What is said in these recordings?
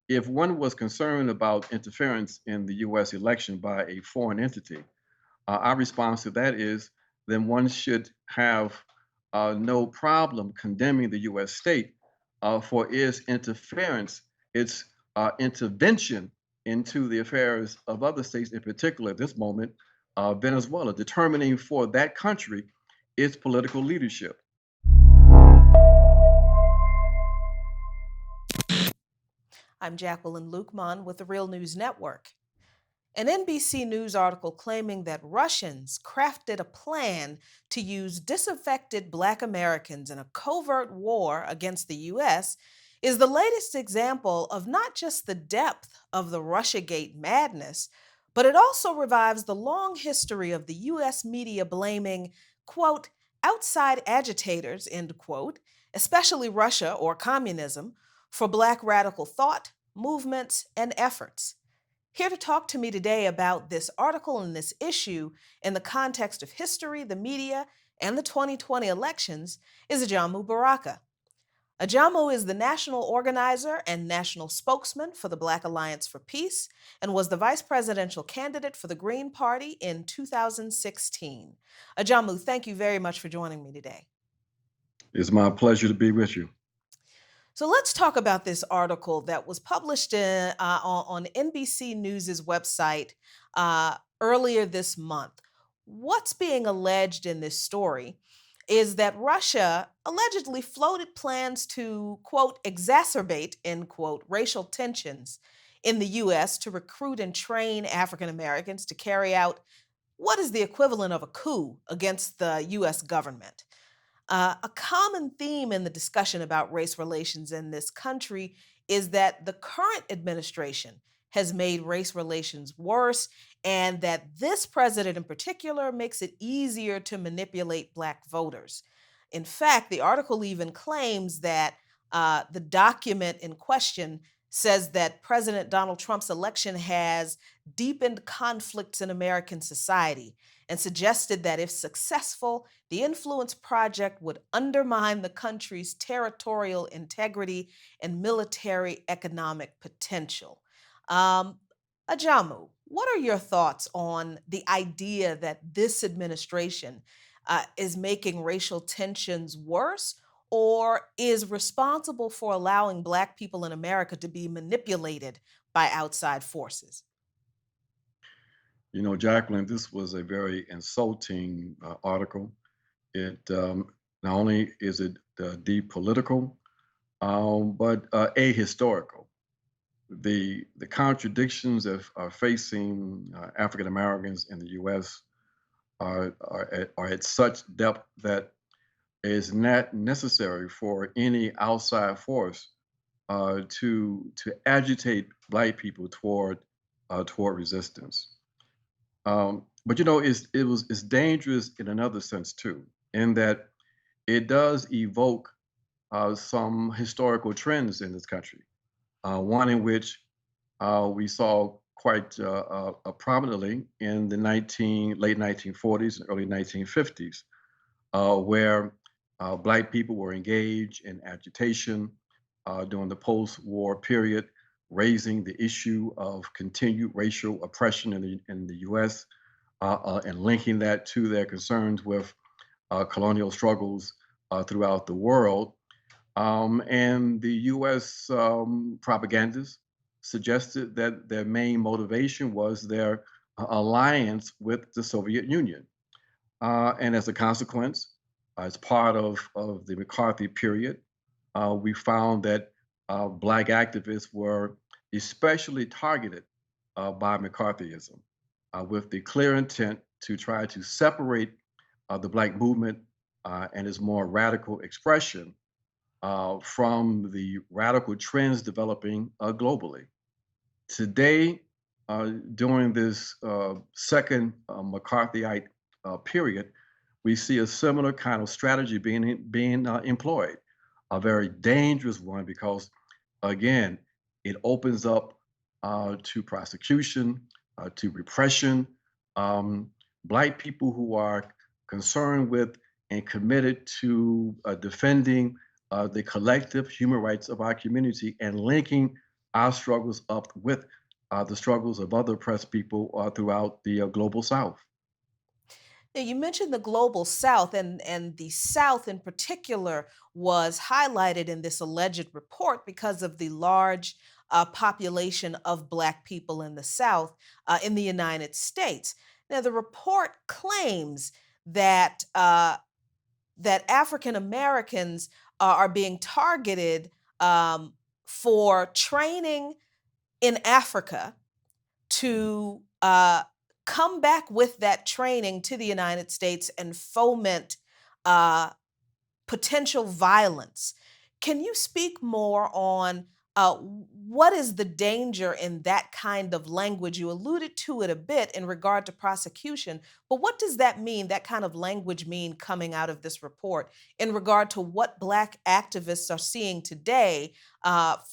if one was concerned about interference in the US election by a foreign entity, our response to that is then one should have no problem condemning the US state for its interference, its intervention into the affairs of other states, in particular, at this moment, Venezuela, determining for that country its political leadership. I'm Jacqueline Lukeman with the Real News Network. An NBC News article claiming that Russians crafted a plan to use disaffected Black Americans in a covert war against the U.S. is the latest example of not just the depth of the Russiagate madness, but it also revives the long history of the U.S. media blaming, quote, outside agitators, end quote, especially Russia or communism, for Black radical thought, movements, and efforts. Here to talk to me today about this article and this issue in the context of history, the media, and the 2020 elections is Ajamu Baraka. Ajamu is the national organizer and national spokesman for the Black Alliance for Peace and was the vice presidential candidate for the Green Party in 2016. Ajamu, thank you very much for joining me today. It's my pleasure to be with you. So let's talk about this article that was published on NBC News's website earlier this month. What's being alleged in this story is that Russia allegedly floated plans to, quote, exacerbate, end quote, racial tensions in the U.S. to recruit and train African Americans to carry out what is the equivalent of a coup against the U.S. government. A common theme in the discussion about race relations in this country is that the current administration has made race relations worse, and that this president in particular makes it easier to manipulate Black voters. In fact, the article even claims that the document in question says that President Donald Trump's election has deepened conflicts in American society and suggested that if successful, the Influence Project would undermine the country's territorial integrity and military economic potential. Um, Ajamu, what are your thoughts on the idea that this administration is making racial tensions worse or is responsible for allowing Black people in America to be manipulated by outside forces? You know, Jacqueline, this was a very insulting article. It not only is it deep political, but ahistorical. The contradictions of are facing African Americans in the U.S. Are at such depth that it is not necessary for any outside force to agitate Black people toward resistance. But you know, it's dangerous in another sense too, in that it does evoke some historical trends in this country. One in which we saw quite prominently in the late 1940s and early 1950s, where Black people were engaged in agitation during the post-war period, raising the issue of continued racial oppression in the U.S. And linking that to their concerns with colonial struggles throughout the world. And the US propagandists suggested that their main motivation was their alliance with the Soviet Union. And as a consequence, as part of the McCarthy period, we found that Black activists were especially targeted by McCarthyism with the clear intent to try to separate the Black movement and its more radical expression from the radical trends developing globally. Today, during this second McCarthyite period, we see a similar kind of strategy being employed, a very dangerous one because, again, it opens up to prosecution, to repression. Um, Black people who are concerned with and committed to defending the collective human rights of our community and linking our struggles up with the struggles of other oppressed people throughout the global South. Now, you mentioned the global South, and the South in particular was highlighted in this alleged report because of the large population of Black people in the South in the United States. Now, the report claims that that African Americans are being targeted for training in Africa to come back with that training to the United States and foment uh, potential violence. Can you speak more on what is the danger in that kind of language? You alluded to it a bit in regard to prosecution, but what does that mean, that kind of language mean coming out of this report in regard to what Black activists are seeing today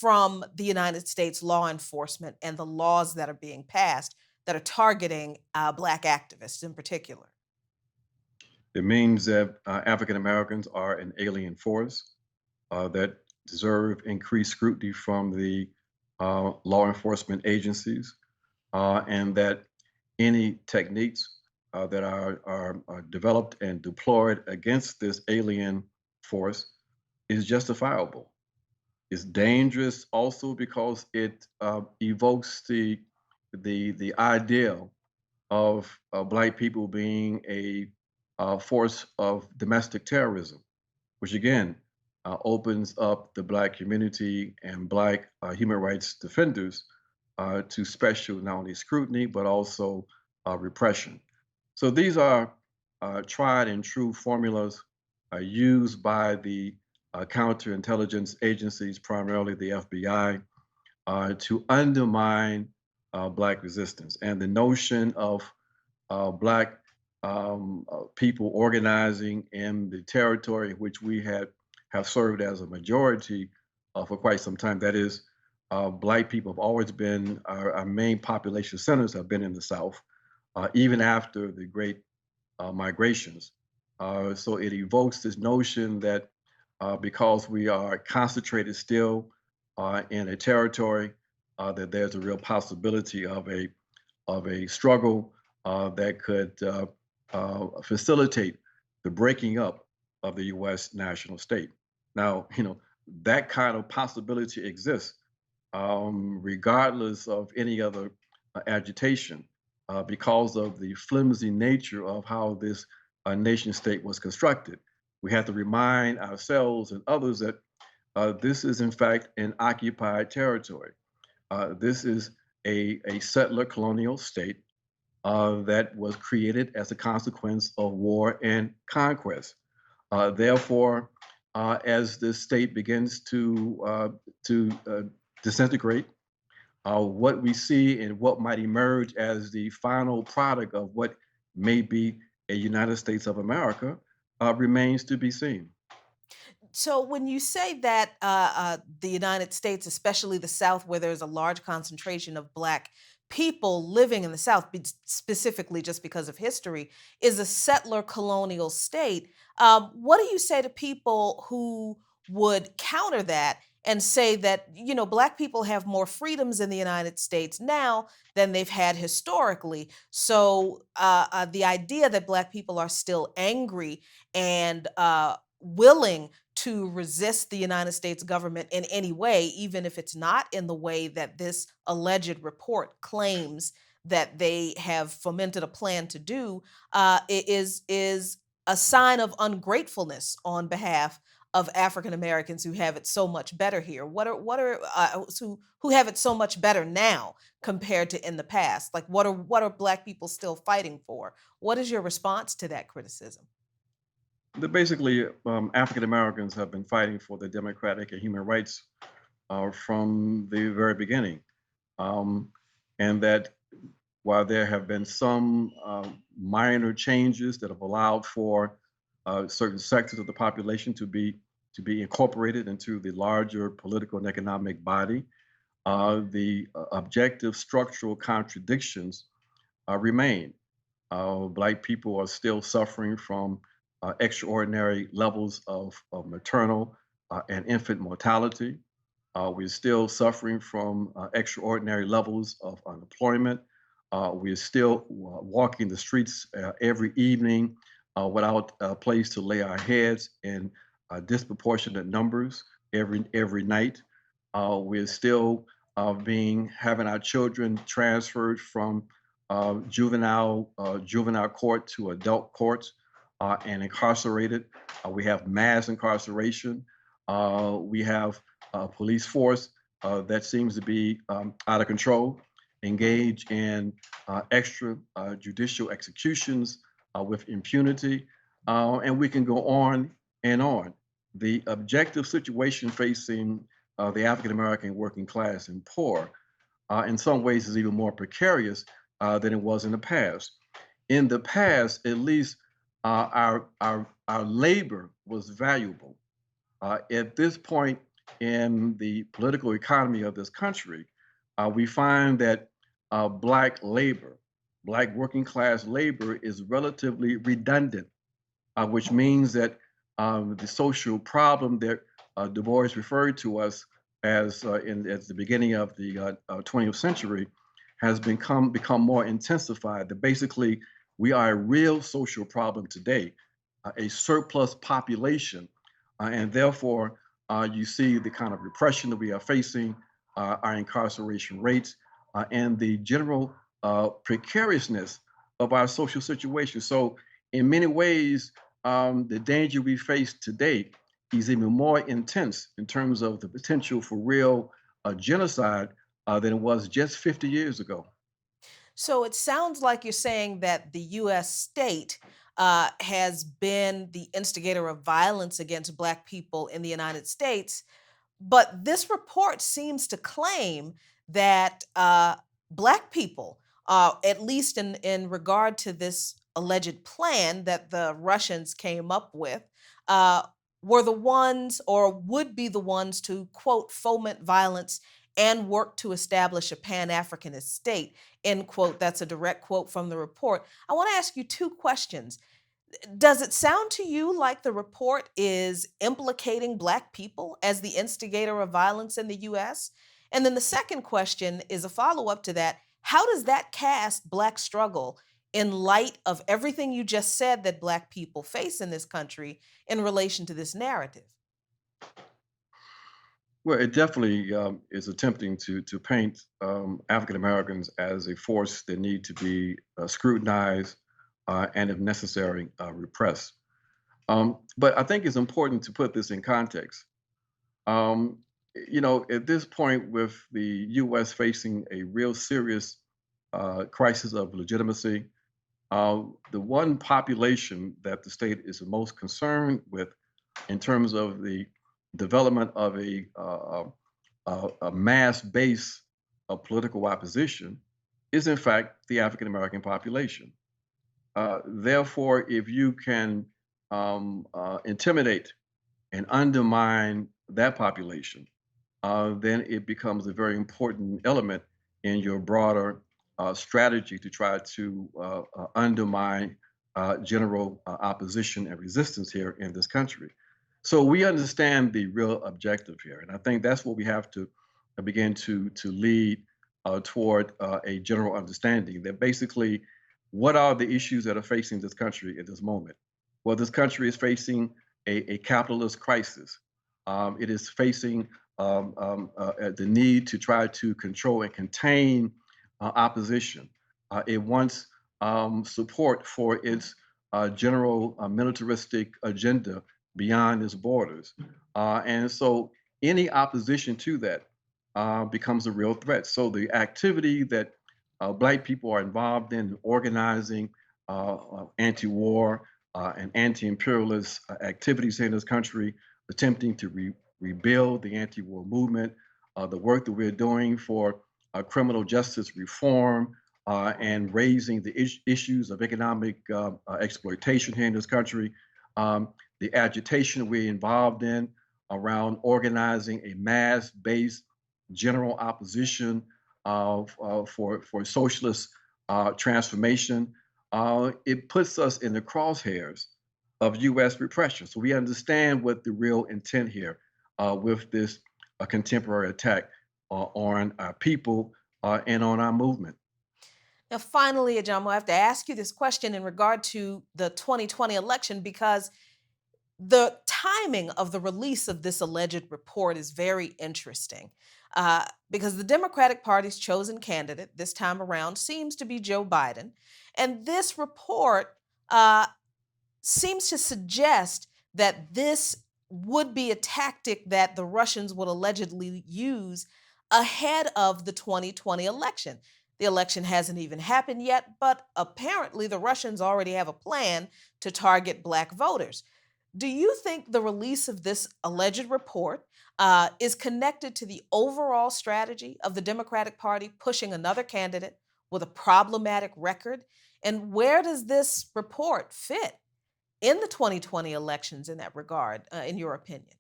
from the United States law enforcement and the laws that are being passed that are targeting Black activists in particular? It means that African Americans are an alien force that deserve increased scrutiny from the law enforcement agencies, and that any techniques that are developed and deployed against this alien force is justifiable. It's dangerous also because it evokes the ideal of Black people being a force of domestic terrorism, which again opens up the Black community and Black human rights defenders to special not only scrutiny but also repression. So these are tried and true formulas used by the counterintelligence agencies, primarily the FBI, to undermine Black resistance. And the notion of Black people organizing in the territory in which we have served as a majority for quite some time. That is, Black people have always been our main population centers have been in the South, even after the great migrations. So it evokes this notion that because we are concentrated still in a territory, that there's a real possibility of a struggle that could facilitate the breaking up of the U.S. national state. Now, that kind of possibility exists, regardless of any other agitation, because of the flimsy nature of how this nation state was constructed. We have to remind ourselves and others that this is, in fact, an occupied territory. This is a settler colonial state that was created as a consequence of war and conquest. Therefore, as this state begins to disintegrate, what we see and what might emerge as the final product of what may be a United States of America remains to be seen. So when you say that the United States, especially the South, where there's a large concentration of Black people living in the South, specifically just because of history, is a settler colonial state, what do you say to people who would counter that and say that, Black people have more freedoms in the United States now than they've had historically? So the idea that Black people are still angry and willing to resist the United States government in any way, even if it's not in the way that this alleged report claims that they have fomented a plan to do, is a sign of ungratefulness on behalf of African Americans who have it so much better here. Who have it so much better now compared to in the past? Like what are Black people still fighting for? What is your response to that criticism? Basically, African Americans have been fighting for the democratic and human rights from the very beginning. Um, and that while there have been some minor changes that have allowed for certain sectors of the population to be incorporated into the larger political and economic body, the objective structural contradictions remain. Black people are still suffering from extraordinary levels of maternal and infant mortality. We're still suffering from extraordinary levels of unemployment. We're still walking the streets every evening without a place to lay our heads in disproportionate numbers every night. We're still being having our children transferred from juvenile court to adult courts and incarcerated. We have mass incarceration. We have a police force that seems to be out of control, engaged in extra judicial executions with impunity, and we can go on and on. The objective situation facing the African American working class and poor, in some ways, is even more precarious than it was in the past. In the past, at least, our labor was valuable. At this point in the political economy of this country, we find that Black labor, Black working class labor, is relatively redundant, which means that the social problem that Du Bois referred to us as at the beginning of the 20th century has become more intensified. That basically we are a real social problem today, a surplus population, and therefore you see the kind of repression that we are facing, our incarceration rates, and the general precariousness of our social situation. So, in many ways, the danger we face today is even more intense in terms of the potential for real genocide than it was just 50 years ago. So it sounds like you're saying that the US state has been the instigator of violence against Black people in the United States. But this report seems to claim that Black people, at least in regard to this alleged plan that the Russians came up with, uh, were the ones or would be the ones to, quote, foment violence and work to establish a Pan Africanist state, end quote. That's a direct quote from the report. I want to ask you two questions. Does it sound to you like the report is implicating Black people as the instigator of violence in the US? And then the second question is a follow up to that. How does that cast Black struggle in light of everything you just said that Black people face in this country in relation to this narrative? Well, it definitely is attempting to paint African Americans as a force that need to be scrutinized and, if necessary, repressed. But I think it's important to put this in context. Um, at this point, with the U.S. facing a real serious crisis of legitimacy, the one population that the state is the most concerned with in terms of the development of a mass base of political opposition is, in fact, the African American population. Therefore, if you can intimidate and undermine that population, then it becomes a very important element in your broader strategy to try to undermine general opposition and resistance here in this country. So we understand the real objective here, and I think that's what we have to begin to lead toward a general understanding that basically, what are the issues that are facing this country at this moment? Well, this country is facing a capitalist crisis. It is facing the need to try to control and contain opposition. It wants support for its general militaristic agenda beyond its borders. And so any opposition to that becomes a real threat. So the activity that Black people are involved in organizing anti-war and anti-imperialist activities in this country, attempting to rebuild the anti-war movement, the work that we're doing for criminal justice reform, and raising the issues of economic exploitation here in this country, the agitation we're involved in around organizing a mass-based general opposition for socialist transformation. It puts us in the crosshairs of U.S. repression. So we understand what the real intent here with this a contemporary attack on our people and on our movement. Now, finally, Ajamo, I have to ask you this question in regard to the 2020 election because the timing of the release of this alleged report is very interesting because the Democratic Party's chosen candidate this time around seems to be Joe Biden. And this report uh, seems to suggest that this would be a tactic that the Russians would allegedly use ahead of the 2020 election. The election hasn't even happened yet, but apparently the Russians already have a plan to target Black voters. Do you think the release of this alleged report is connected to the overall strategy of the Democratic Party pushing another candidate with a problematic record? And where does this report fit in the 2020 elections in that regard, in your opinion?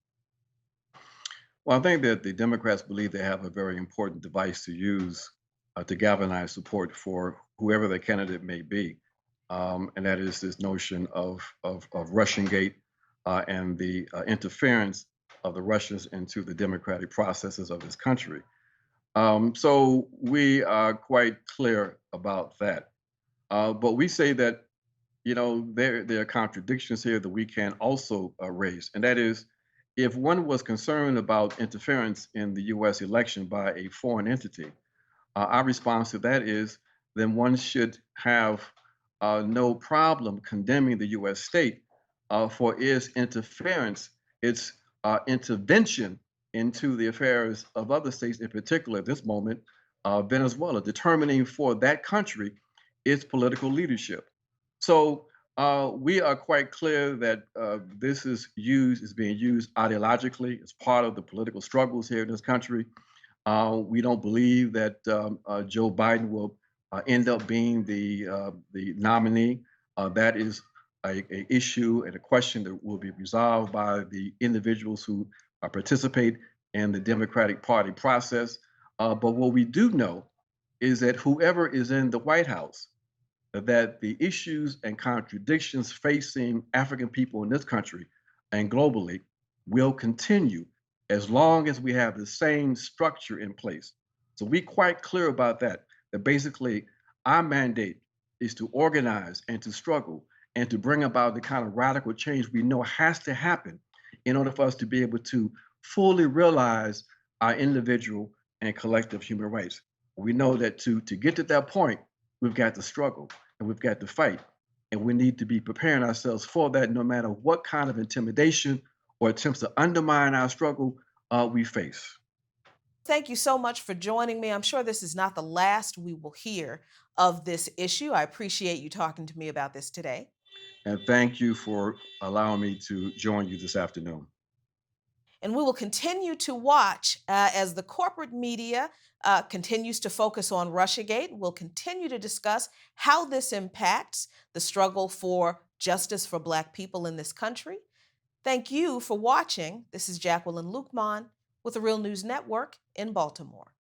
Well, I think that the Democrats believe they have a very important device to use to galvanize support for whoever the candidate may be, and that is this notion of Russiagate and the interference of the Russians into the democratic processes of this country. So we are quite clear about that. But we say that there are contradictions here that we can also raise, and that is if one was concerned about interference in the U.S. election by a foreign entity, our response to that is then one should have no problem condemning the U.S. state for its interference, its intervention into the affairs of other states, in particular at this moment, Venezuela, determining for that country its political leadership. So we are quite clear that this is being used ideologically as part of the political struggles here in this country. We don't believe that Joe Biden will end up being the nominee. That is a issue and a question that will be resolved by the individuals who participate in the Democratic Party process. But what we do know is that whoever is in the White House, that the issues and contradictions facing African people in this country and globally will continue as long as we have the same structure in place. So we quite clear about that, that basically our mandate is to organize and to struggle and to bring about the kind of radical change we know has to happen in order for us to be able to fully realize our individual and collective human rights. We know that to get to that point, we've got to struggle and we've got to fight. And we need to be preparing ourselves for that no matter what kind of intimidation or attempts to undermine our struggle we face. Thank you so much for joining me. I'm sure this is not the last we will hear of this issue. I appreciate you talking to me about this today. And thank you for allowing me to join you this afternoon. And we will continue to watch as the corporate media continues to focus on Russiagate. We'll continue to discuss how this impacts the struggle for justice for Black people in this country. Thank you for watching. This is Jacqueline Luqman with the Real News Network in Baltimore.